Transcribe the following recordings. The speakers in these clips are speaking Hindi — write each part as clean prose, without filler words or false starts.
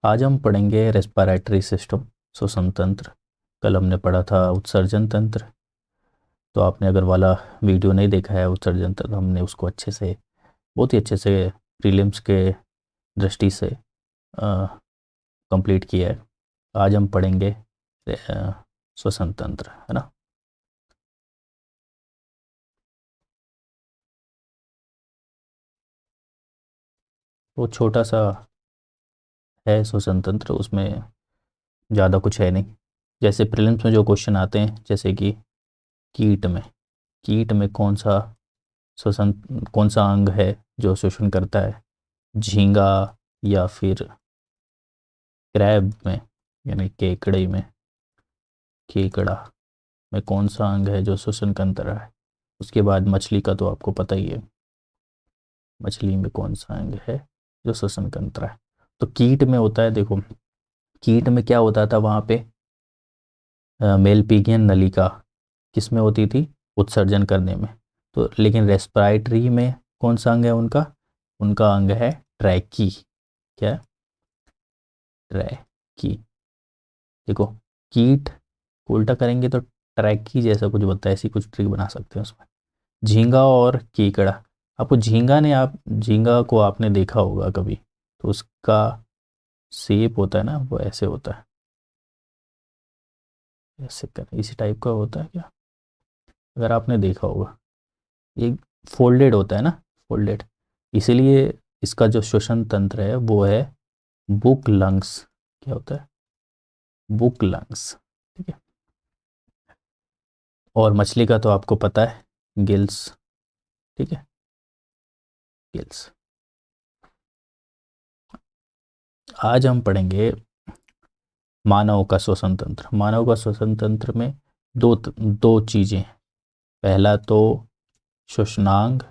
आज हम पढ़ेंगे रेस्पिरेटरी सिस्टम, श्वसन तंत्र। कल हमने पढ़ा था उत्सर्जन तंत्र। तो आपने अगर वाला वीडियो नहीं देखा है उत्सर्जन तंत्र, हमने उसको अच्छे से, बहुत ही अच्छे से प्रीलिम्स के दृष्टि से कंप्लीट किया है। आज हम पढ़ेंगे श्वसन तंत्र, है ना। वो छोटा सा है श्वसन तंत्र, उसमें ज़्यादा कुछ है नहीं। जैसे प्रीलिम्स में जो क्वेश्चन आते हैं, जैसे कि कीट में कीट में श्वसन कौन सा अंग है जो शोषण करता है, झींगा या फिर क्रैब में, यानी केकड़ा में कौन सा अंग है जो श्वसन कर रहा है। उसके बाद मछली का तो आपको पता ही है, मछली में कौन सा अंग है जो श्वसन कर रहा है। तो कीट में होता है, देखो कीट में क्या होता था वहाँ पे, मेलपीगियन नलिका किस में होती थी, उत्सर्जन करने में। तो लेकिन रेस्पिरेटरी में कौन सा अंग है उनका, उनका अंग है ट्रैकी। क्या है? ट्रैकी। देखो कीट को उल्टा करेंगे तो ट्रैकी जैसा कुछ बनता है, ऐसी कुछ ट्रिक बना सकते हैं उसमें। झींगा और केकड़ा, आपको झींगा को आपने देखा होगा कभी, तो उसका शेप होता है ना, वो ऐसे होता है, ऐसे कर इसी टाइप का होता है क्या, अगर आपने देखा होगा। ये फोल्डेड होता है ना, फोल्डेड। इसीलिए इसका जो श्वसन तंत्र है वो है बुक लंग्स। क्या होता है? Book lungs. ठीक है। और मछली का तो आपको पता है, गिल्स। ठीक है, गिल्स। आज हम पढ़ेंगे मानव का श्वसन तंत्र। मानव का श्वसन तंत्र में दो चीज़ें हैं। पहला तो श्वसनांग,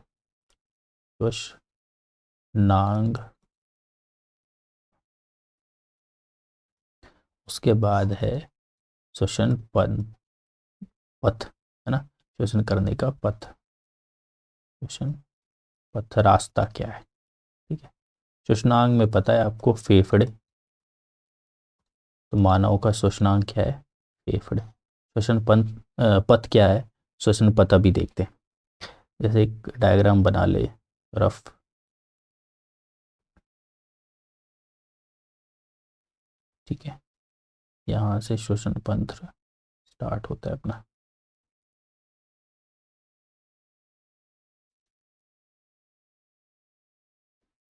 श्वसनांग। उसके बाद है श्वसन पथ, है ना, श्वसन करने का पथ, श्वसन पथ रास्ता क्या है। ठीक है। श्वसनांग में पता है आपको, फेफड़े। तो मानव का श्वसनांग क्या है, फेफड़े। पथ क्या है, श्वसन पथ अभी देखते हैं। जैसे एक डायग्राम बना ले, रफ। ठीक है, यहाँ से श्वसन तंत्र स्टार्ट होता है अपना।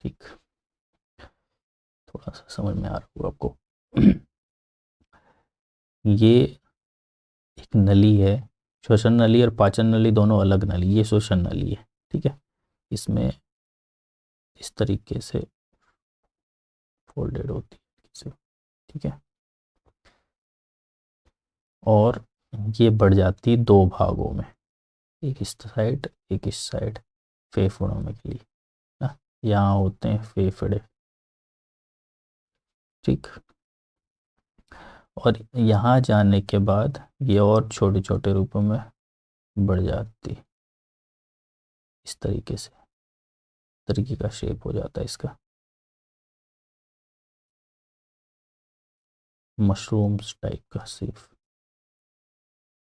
ठीक, थोड़ा सा समझ में आ रहा होगा आपको। ये एक नली है, श्वसन नली और पाचन नली दोनों अलग नली, ये श्वसन नली है। ठीक है, इसमें इस तरीके से फोल्डेड होती है इसे। ठीक है, और ये बढ़ जाती है दो भागों में, एक इस साइड एक इस साइड, फेफड़ों में के लिए ना, यहाँ होते हैं फेफड़े। ठीक, और यहाँ जाने के बाद ये और छोटे छोटे रूपों में बढ़ जाती, इस तरीके से, तरीके का शेप हो जाता है इसका, मशरूम्स टाइप का शेप।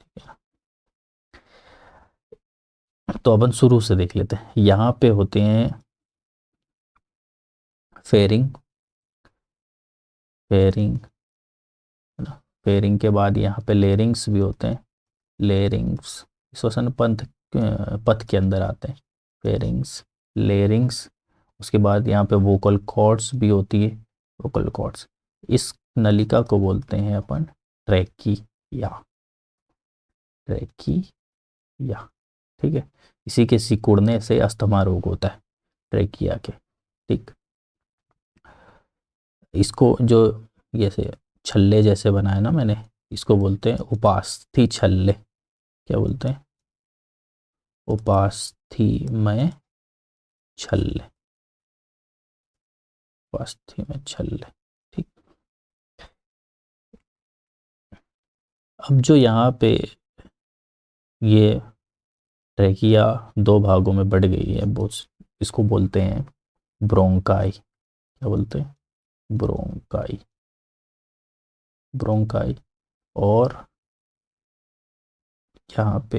ठीक है, तो अपन शुरू से देख लेते हैं। यहाँ पे होते हैं फेरिंग, फेरिंग, है ना। फेरिंग के बाद यहाँ पे लेरिंग्स भी होते हैं, लेरिंग्स श्वसन पथ के अंदर आते हैं, फेरिंग्स, लेरिंग्स। उसके बाद यहाँ पे वोकल कॉर्ड्स भी होती है, वोकल कॉर्ड्स। इस नलिका को बोलते हैं अपन ट्रैकिया, ट्रैकिया। ठीक है, इसी के सिकुड़ने से अस्थमा रोग होता है, ट्रैकिया के। ठीक, इसको जो जैसे छल्ले जैसे बनाए ना मैंने, इसको बोलते हैं उपास्थि छल्ले। क्या बोलते हैं? उपास्थि छल्ले, उपास्थि में छल्ले। ठीक, अब जो यहाँ पे ये ट्रैकिया दो भागों में बढ़ गई है, बहुत, इसको बोलते हैं ब्रोंकाई। क्या बोलते हैं? ब्रोंकाई, ब्रोंकाई, और यहाँ पे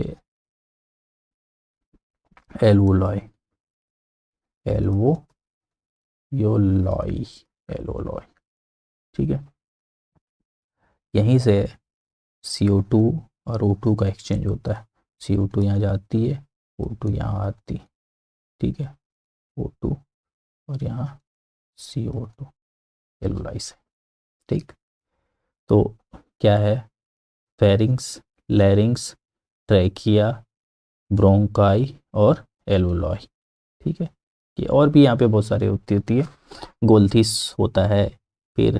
एल्वोलॉय, एल्वोयोलॉय, एल्वोलॉय। ठीक है, यहीं से CO2 और O2 का एक्सचेंज होता है। CO2 यहाँ जाती है, O2 यहाँ आती, ठीक है, O2 और यहाँ CO2, एल्वोलाई से। ठीक, तो क्या है, फेरिंग्स, लैरिंग्स, ट्रैकिया, ब्रोंकाई और एल्वोलॉय। ठीक है, ये और भी यहाँ पे बहुत सारी होती है, गोल्थिस होता है, फिर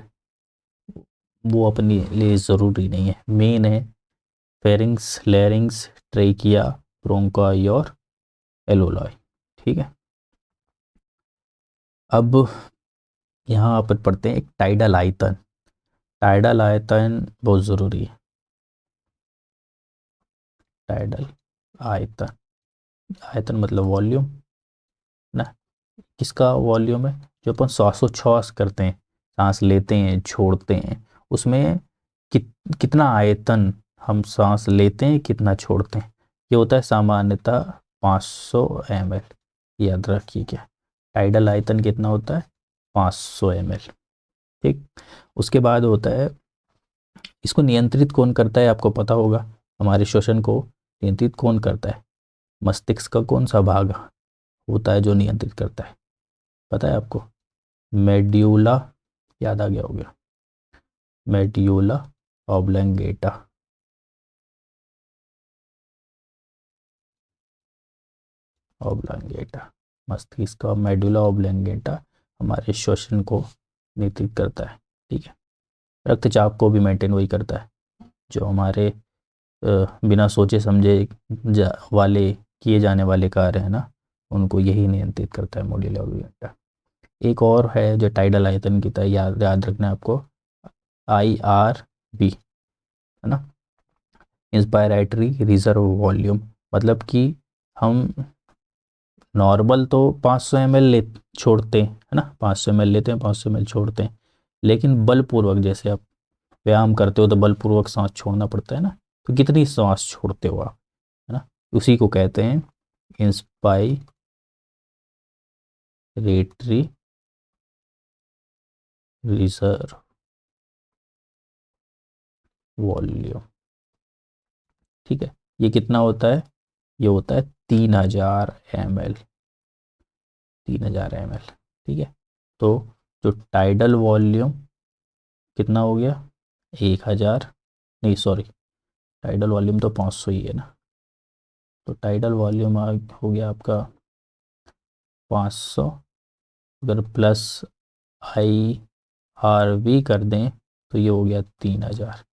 वो अपने लिए ज़रूरी नहीं है, मेन है फेरिंग्स, लैरिंग्स, ट्रैकिया, ब्रोंकाई और एल्वोलॉय। ठीक है, अब यहाँ पर पढ़ते हैं एक टाइडल आयतन। टाइडल आयतन बहुत ज़रूरी है, टाइडल आयतन, आयतन मतलब वॉल्यूम ना, किसका वॉल्यूम है, जो अपन श्वासोच्छ्वास करते हैं, सांस लेते हैं छोड़ते हैं, उसमें कितना आयतन हम सांस लेते हैं कितना छोड़ते हैं, ये होता है सामान्यतः 500 ml। याद रखिए क्या, टाइडल आयतन कितना होता है, 500 ml। ठीक, उसके बाद होता है, इसको नियंत्रित कौन करता है आपको पता होगा, हमारे श्वसन को नियंत्रित कौन करता है, मस्तिष्क का कौन सा भाग होता है जो नियंत्रित करता है, पता है आपको, मेड्यूला, याद आ गया होगा, मेड्यूला ऑब्लंगेटा। ऑब्लंगेटा, मस्तिष्क का मेडुला ऑब्लंगेटा हमारे श्वसन को नियंत्रित करता है। ठीक है, रक्तचाप को भी मेंटेन वही करता है, जो हमारे बिना सोचे समझे वाले किए जाने वाले कार्य है ना, उनको यही नियंत्रित करता है, मेडुला ऑब्लंगेटा। एक और है जो टाइडल आयतन की तरह याद याद रखना है आपको, IRV, है ना, इंस्पायरेटरी रिजर्व वॉल्यूम, मतलब कि हम नॉर्मल तो 500 ml ले छोड़ते हैं, है ना, 500 ml लेते हैं, 500 ml छोड़ते हैं, लेकिन बलपूर्वक, जैसे आप व्यायाम करते हो तो बलपूर्वक सांस छोड़ना पड़ता है ना, तो कितनी सांस छोड़ते हो आप, है ना, उसी को कहते हैं इंस्पायरेटरी रिजर्व वॉल्यूम। ठीक है, ये कितना होता है, ये होता है 3000 ml, 3000 ml। ठीक है, तो जो टाइडल वॉल्यूम कितना हो गया, 1000, नहीं सॉरी, टाइडल वॉल्यूम तो 500 ही है ना, तो टाइडल वॉल्यूम हो गया आपका 500, अगर प्लस IRV कर दें तो ये हो गया 3000।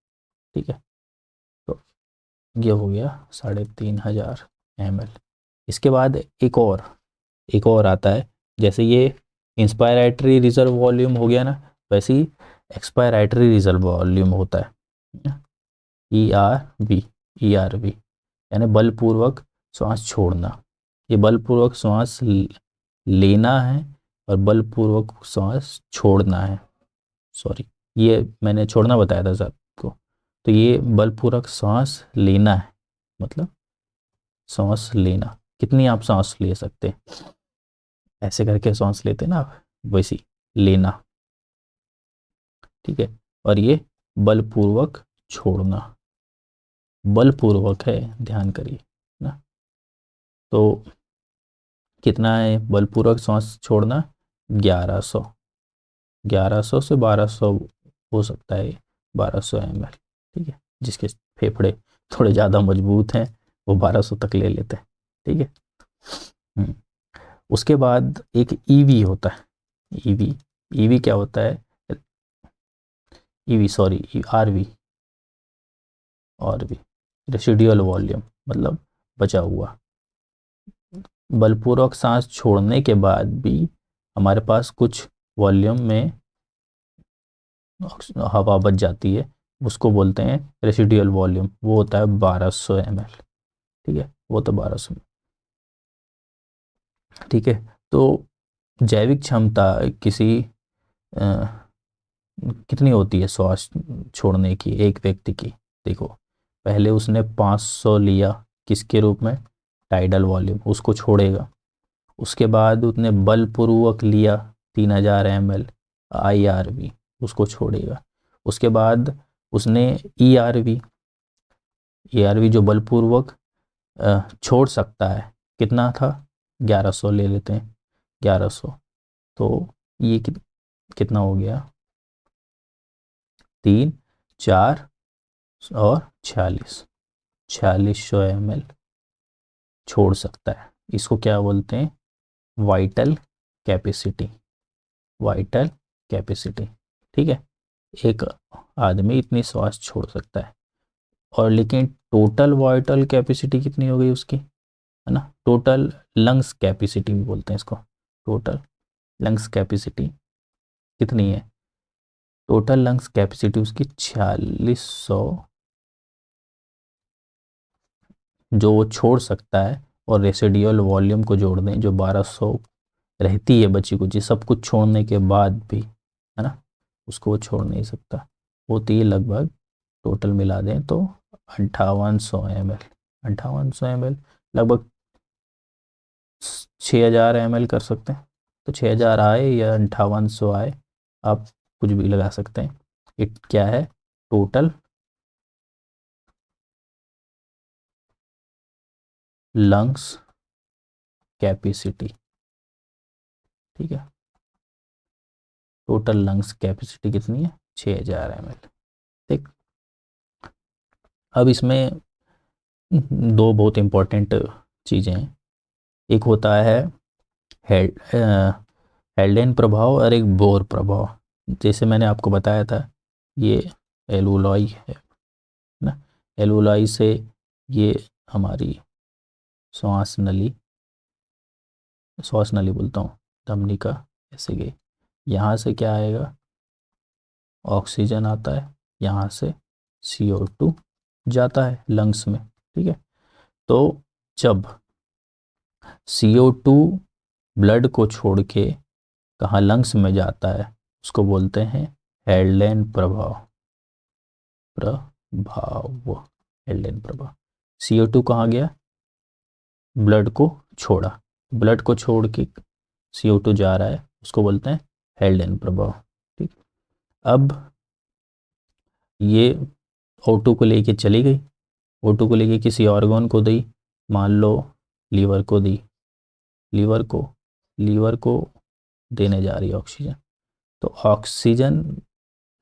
ठीक है, तो ये हो गया 3500 ml। इसके बाद एक और आता है, जैसे ये इंस्पायरेटरी रिजर्व वॉल्यूम हो गया ना, वैसे ही एक्सपायरेटरी रिजर्व वॉल्यूम होता है, ERV, यानी बलपूर्वक श्वास छोड़ना, ये बलपूर्वक श्वास लेना है और बलपूर्वक श्वास छोड़ना है, सॉरी ये मैंने छोड़ना बताया था सर को, तो ये बलपूर्वक श्वास लेना है, मतलब सांस लेना, कितनी आप सांस ले सकते हैं, ऐसे करके सांस लेते ना आप, वैसी लेना। ठीक है, और ये बलपूर्वक छोड़ना, बलपूर्वक है, ध्यान करिए ना, तो कितना है बलपूर्वक सांस छोड़ना, 1100, 1100 से 1200 हो सकता है, 1200 ml। ठीक है, जिसके फेफड़े थोड़े ज़्यादा मजबूत हैं वो 1200 तक ले लेते हैं। ठीक है, हम्म, उसके बाद एक ईवी होता है, ईवी, ईवी क्या होता है, EV sorry RV, RV residual volume, मतलब बचा हुआ, बलपूर्वक सांस छोड़ने के बाद भी हमारे पास कुछ वॉल्यूम में हवा बच जाती है, उसको बोलते हैं रेसिडुअल वॉल्यूम, वो होता है 1200 ml। ठीक है, वो तो 1200। ठीक है, तो जैविक क्षमता किसी कितनी होती है श्वास छोड़ने की एक व्यक्ति की? देखो, पहले उसने 500 लिया, किसके रूप में? टाइडल वॉल्यूम, उसको छोड़ेगा। उसके बाद उसने बलपूर्वक लिया 3000 ml IRV, उसको छोड़ेगा। उसके बाद उसने ERV, ERV जो बलपूर्वक छोड़ सकता है, कितना था? 1100 ले लेते हैं, 1100। तो ये कितना हो गया? 3, 4 और 46, 4600 ml छोड़ सकता है। इसको क्या बोलते हैं? Vital capacity, vital capacity. ठीक है, एक आदमी इतनी श्वास छोड़ सकता है। और लेकिन टोटल वाइटल कैपेसिटी कितनी हो गई उसकी, है ना? टोटल लंग्स कैपेसिटी भी बोलते हैं इसको, टोटल लंग्स कैपेसिटी कितनी है? टोटल लंग्स कैपेसिटी उसकी 4600 जो वो छोड़ सकता है, और रेसिडुअल वॉल्यूम को जोड़ दें जो 1200 रहती है बची कुची, सब कुछ छोड़ने के बाद भी, है ना, उसको वो छोड़ नहीं सकता। होती है लगभग, टोटल मिला दें तो 5800 ml, 5800 ml लगभग 6000 ml कर सकते हैं। तो 6000 आए या 5800 आए, आप कुछ भी लगा सकते हैं। इट क्या है? Total lungs capacity. ठीक है, टोटल लंग्स कैपेसिटी कितनी है? 6000 ml। ठीक, अब इसमें दो बहुत इंपॉर्टेंट चीज़ें हैं। एक होता है हेड हेल्डेन प्रभाव और एक बोर प्रभाव। जैसे मैंने आपको बताया था, ये एलुलाई है ना, एलुलाई से ये हमारी श्वास नली, श्वास नली बोलता हूँ, धमनिका ऐसे गई। यहाँ से क्या आएगा? ऑक्सीजन आता है, यहाँ से CO2 जाता है लंग्स में। ठीक है, तो जब CO2 ब्लड को छोड़ के कहाँ लंग्स में जाता है, उसको बोलते हैं हेल्डेन प्रभाव, प्रभाव, हेल्डेन प्रभाव। CO2 कहाँ गया? ब्लड को छोड़ा, ब्लड को छोड़ के CO2 जा रहा है, उसको बोलते हैं हेल्डेन प्रभाव। ठीक, अब ये O2 को लेके चली गई, O2 को लेके किसी ऑर्गन को दी, मान लो लीवर को दी, लीवर को देने जा रही है ऑक्सीजन। तो ऑक्सीजन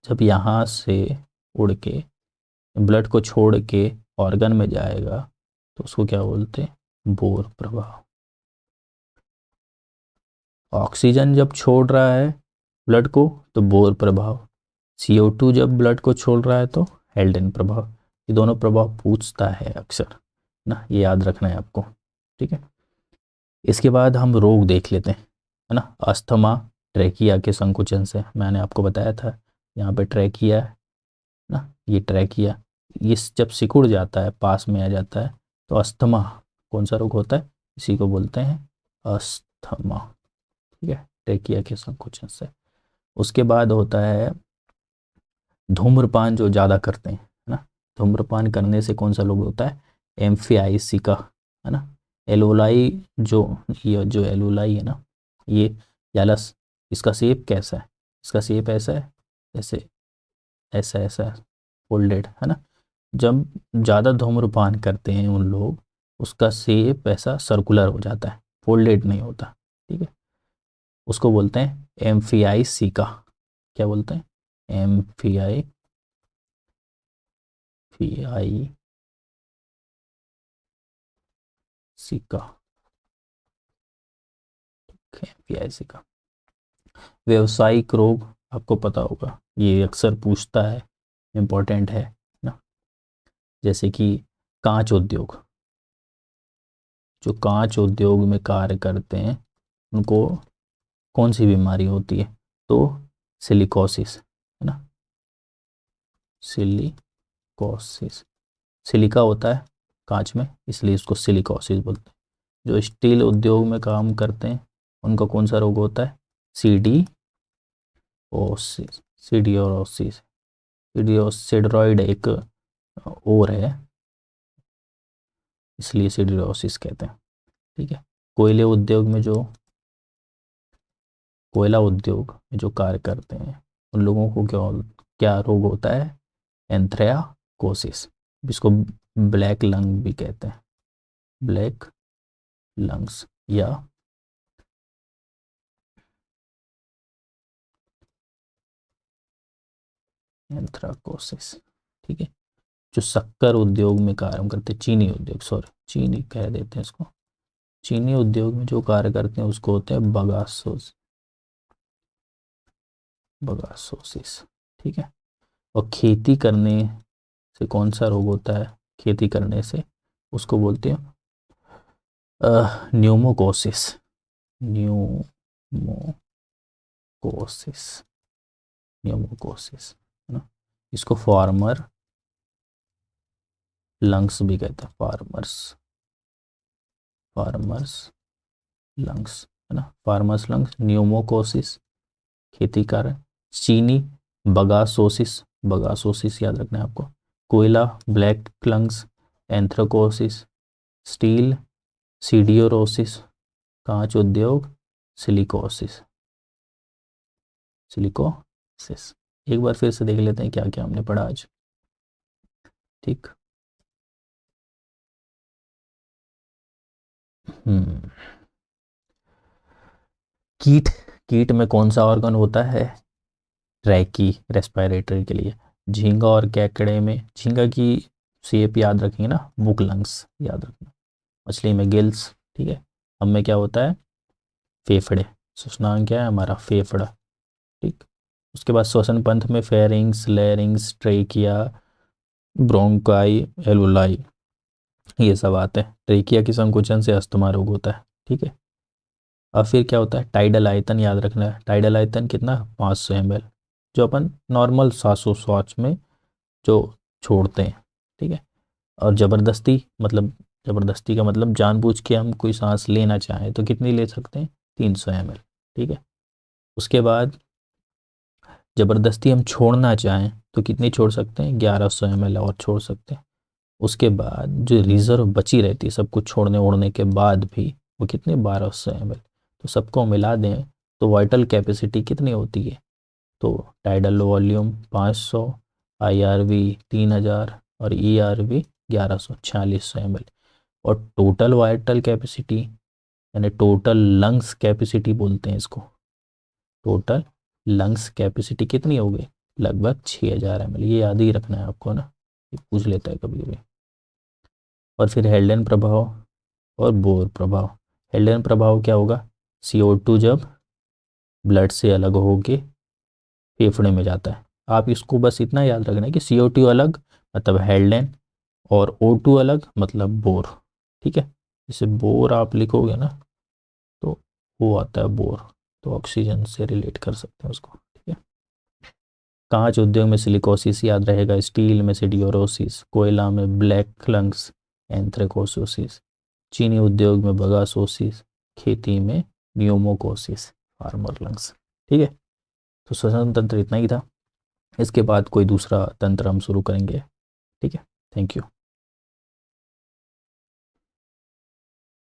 जब यहाँ से उड़ के ब्लड को छोड़ के ऑर्गन में जाएगा, तो उसको क्या बोलते हैं? बोर प्रभाव। ऑक्सीजन जब छोड़ रहा है ब्लड को तो बोर प्रभाव, CO2 जब ब्लड को छोड़ रहा है तो हेल्डेन प्रभाव। ये दोनों प्रभाव पूछता है अक्सर ना, ये याद रखना है आपको। ठीक है, इसके बाद हम रोग देख लेते हैं, है ना। अस्थमा ट्रैकिया के संकुचन से, मैंने आपको बताया था, यहाँ पे ट्रैकिया है ना, ये ट्रैकिया, ये जब सिकुड़ जाता है, पास में आ जाता है, तो अस्थमा कौन सा रोग होता है? इसी को बोलते हैं अस्थमा। ठीक है, ट्रैकिया के संकुचन से। उसके बाद होता है धूम्रपान जो ज़्यादा करते हैं, है ना। धूम्रपान करने से कौन सा रोग होता है? एम्फियाइसिका, है ना। एलोलाई जो, ये जो एलोलाई है ना, ये जालस, इसका शेप कैसा है? इसका शेप ऐसा है, जैसे ऐसा ऐसा फोल्डेड, है ना। जब ज़्यादा धूम्रपान करते हैं उन लोग, उसका शेप ऐसा सर्कुलर हो जाता है, फोल्डेड नहीं होता। ठीक है, उसको बोलते हैं एम्फियाइसिका। क्या बोलते हैं? एम्फियाई, सिका, एम्फियाइसिका। व्यवसायिक रोग आपको पता होगा, ये अक्सर पूछता है, इम्पोर्टेंट है ना। जैसे कि कांच उद्योग, जो कांच उद्योग में कार्य करते हैं उनको कौन सी बीमारी होती है? तो सिलिकोसिस, है ना, सिलिकोसिस। सिलिका होता है कांच में, इसलिए इसको सिलिकोसिस बोलते हैं। जो स्टील उद्योग में काम करते हैं उनका कौन सा रोग होता है? सीडी ओसिस, सिडियोरोसिस, सिडरॉइड एक और है, इसलिए सिडियोरोसिस कहते हैं। ठीक है। कोयले उद्योग में जो कोयला उद्योग में जो कार्य करते हैं उन लोगों को क्या क्या रोग होता है? एंथ्रेकोसिस, जिसको ब्लैक लंग भी कहते हैं, ब्लैक लंग्स या एंथ्राकोसिस। ठीक है। जो शक्कर उद्योग में कार्य करते, चीनी उद्योग, सॉरी चीनी कह देते हैं इसको, चीनी उद्योग में जो कार्य करते हैं उसको होते हैं बगासोसिस। ठीक है। और खेती करने से कौन सा रोग होता है? खेती करने से उसको बोलते हैं न्यूमोकोसिस, न्यूमोकोसिस, न्यूमोकोसिस, है ना। इसको फार्मर लंग्स भी कहते हैं, फार्मर्स लंग्स, है ना, फार्मर्स लंग्स, न्यूमोकोसिस खेती कारण, चीनी बगासोसिस, बगासोसिस याद रखना है आपको, कोयला ब्लैक लंग्स, एंथ्राकोसिस, स्टील सीडियोरोसिस, कांच उद्योग सिलिकोसिस, सिलिकोसिस। एक बार फिर से देख लेते हैं क्या क्या हमने पढ़ा आज। ठीक। कीट, कीट में कौन सा ऑर्गन होता है? ट्रैकी, रेस्पिरेटरी के लिए। झींगा और केकड़े में, झींगा की शेप याद रखेंगे ना, बुक लंग्स याद रखना। मछली में गिल्स। ठीक है। हम में क्या होता है? फेफड़े। श्वसनांग क्या है हमारा? फेफड़ा। ठीक। उसके बाद श्वसन पंथ में फेरिंग्स, लेरिंग्स, ट्रेकिया, ब्रोंकाई, एलुलाई, ये सब आते हैं। ट्रेकिया की संकुचन से अस्थमा रोग होता है। ठीक है। अब फिर क्या होता है? टाइडल आयतन याद रखना है। टाइडल आयतन कितना? 500 ml, जो अपन नॉर्मल श्वासोच्छ्वास में जो छोड़ते हैं। ठीक है। और ज़बरदस्ती, मतलब ज़बरदस्ती का मतलब जानबूझ के हम कोई सांस लेना चाहें तो कितनी ले सकते हैं? 300 ml। ठीक है। उसके बाद ज़बरदस्ती हम छोड़ना चाहें तो कितनी छोड़ सकते हैं? 1100 ml और छोड़ सकते हैं। उसके बाद जो रिजर्व बची रहती है सब कुछ छोड़ने ओढ़ने के बाद भी, वो कितने? 1200 ml। तो सबको मिला दें तो वाइटल कैपेसिटी कितनी होती है? तो टाइडल वॉल्यूम 500, आईआरवी 3000 और ईआरवी 1100, 4600 ml। और टोटल वाइटल कैपेसिटी यानी टोटल लंग्स कैपेसिटी बोलते हैं इसको, टोटल लंग्स कैपेसिटी कितनी हो गई? लगभग 6000 ml। ये याद ही रखना है आपको ना, ये पूछ लेता है कभी कभी। और फिर हेल्डेन प्रभाव और बोर प्रभाव। हेल्डेन प्रभाव क्या होगा? CO2 जब ब्लड से अलग होके फेफड़े में जाता है। आप इसको बस इतना याद रखना है कि CO2 अलग मतलब हेल्डेन, और O2 अलग मतलब बोर। ठीक है। जैसे बोर आप लिखोगे ना तो वो आता है बोर, तो ऑक्सीजन से रिलेट कर सकते हैं उसको। ठीक है। कांच उद्योग में सिलिकोसिस याद रहेगा, स्टील में सिडियोरोसिस, कोयला में ब्लैक लंग्स एंथ्रेकोसोसिस, चीनी उद्योग में बगासोसिस, खेती में न्यूमोकोसिस फार्मर लंग्स। ठीक है। तो श्वसन तंत्र इतना ही था, इसके बाद कोई दूसरा तंत्र हम शुरू करेंगे। ठीक है। Thank you.